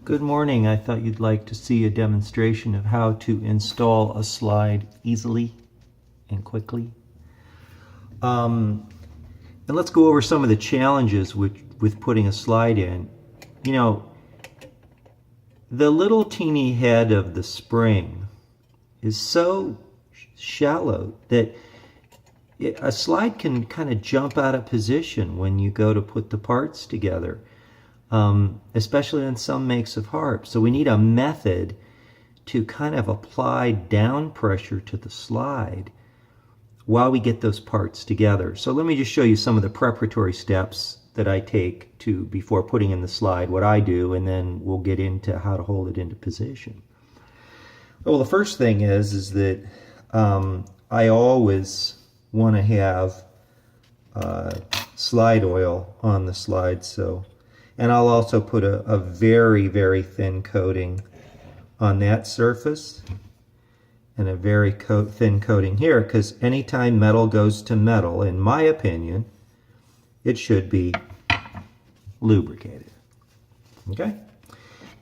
Good morning. I thought you'd like to see a demonstration of how to install a slide easily and quickly. And let's go over some of the challenges with putting a slide in. You know, the little teeny head of the spring is so shallow that a slide can kind of jump out of position when you go to put the parts together. Especially on some makes of harps. So we need a method to kind of apply down pressure to the slide while we get those parts together. So let me just show you some of the preparatory steps that I take before putting in the slide, what I do, and then we'll get into how to hold it into position. Well, the first thing is that I always want to have slide oil on the slide. And I'll also put a very, very thin coating on that surface and a very thin coating here, because anytime metal goes to metal, in my opinion, it should be lubricated. Okay?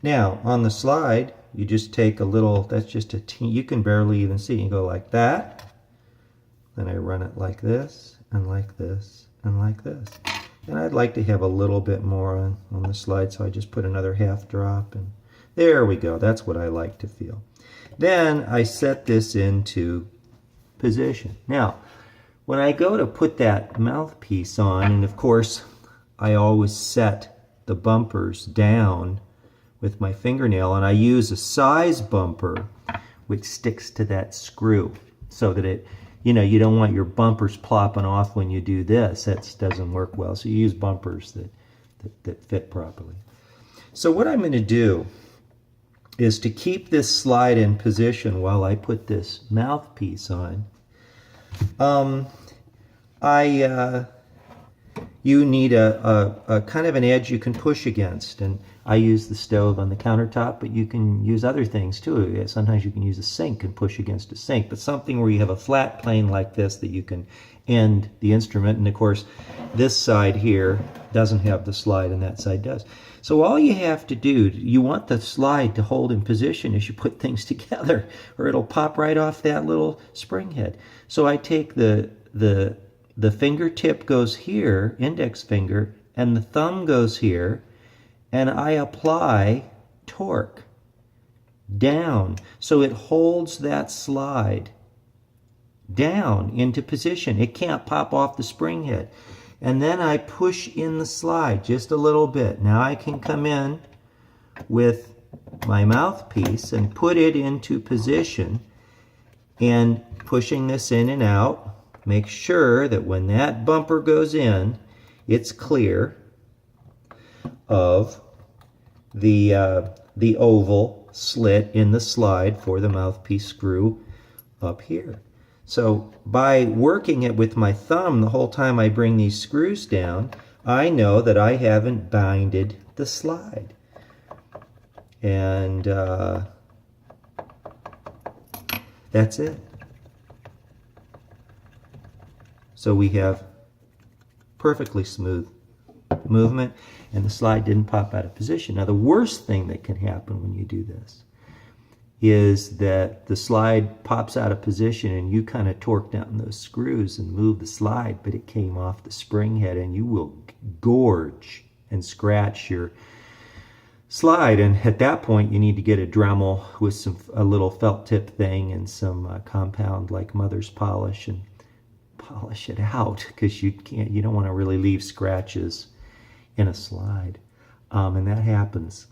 Now, on the slide, you just take a little, that's just a teeny, you can barely even see. You go like that, then I run it like this, and like this, and like this. And I'd like to have a little bit more on the slide, so I just put another half drop, and there we go. That's what I like to feel. Then I set this into position. Now, when I go to put that mouthpiece on, and of course I always set the bumpers down with my fingernail, and I use a size bumper which sticks to that screw so that it, you know, you don't want your bumpers plopping off when you do this. That doesn't work well. So you use bumpers that fit properly. So what I'm going to do is to keep this slide in position while I put this mouthpiece on. You need a kind of an edge you can push against, and I use the stove on the countertop, but you can use other things too. Sometimes you can use a sink and push against a sink, but something where you have a flat plane like this that you can end the instrument. And of course, this side here doesn't have the slide and that side does. So all you have to do, you want the slide to hold in position as you put things together, or it'll pop right off that little spring head. So I take the fingertip goes here, index finger, and the thumb goes here, and I apply torque down so it holds that slide down into position. It can't pop off the spring head. And then I push in the slide just a little bit. Now I can come in with my mouthpiece and put it into position, and pushing this in and out. Make sure that when that bumper goes in, it's clear of the oval slit in the slide for the mouthpiece screw up here. So by working it with my thumb the whole time I bring these screws down, I know that I haven't binded the slide. And that's it. So we have perfectly smooth movement, and the slide didn't pop out of position. Now the worst thing that can happen when you do this is that the slide pops out of position and you kind of torque down those screws and move the slide, but it came off the spring head, and you will gorge and scratch your slide. And at that point you need to get a Dremel with a little felt tip thing and some compound like mother's polish, and polish it out, because you don't want to really leave scratches in a slide. And that happens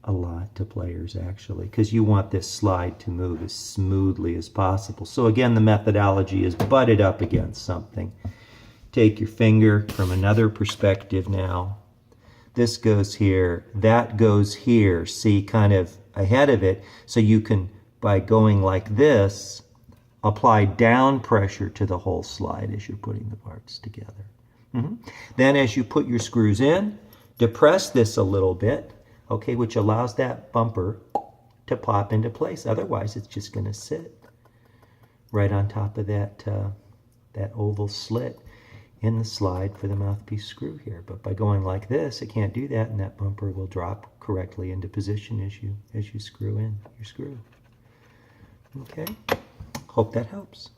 a lot to players, actually, because you want this slide to move as smoothly as possible. So again, the methodology is butt it up against something. Take your finger from another perspective now. This goes here, that goes here, see, kind of ahead of it, so you can, by going like this, apply down pressure to the whole slide as you're putting the parts together. Then as you put your screws in, depress this a little bit, okay, which allows that bumper to pop into place. Otherwise, it's just going to sit right on top of that oval slit. in the slide for the mouthpiece screw here. But by going like this, it can't do that, and that bumper will drop correctly into position as you screw in your screw. Okay, hope that helps.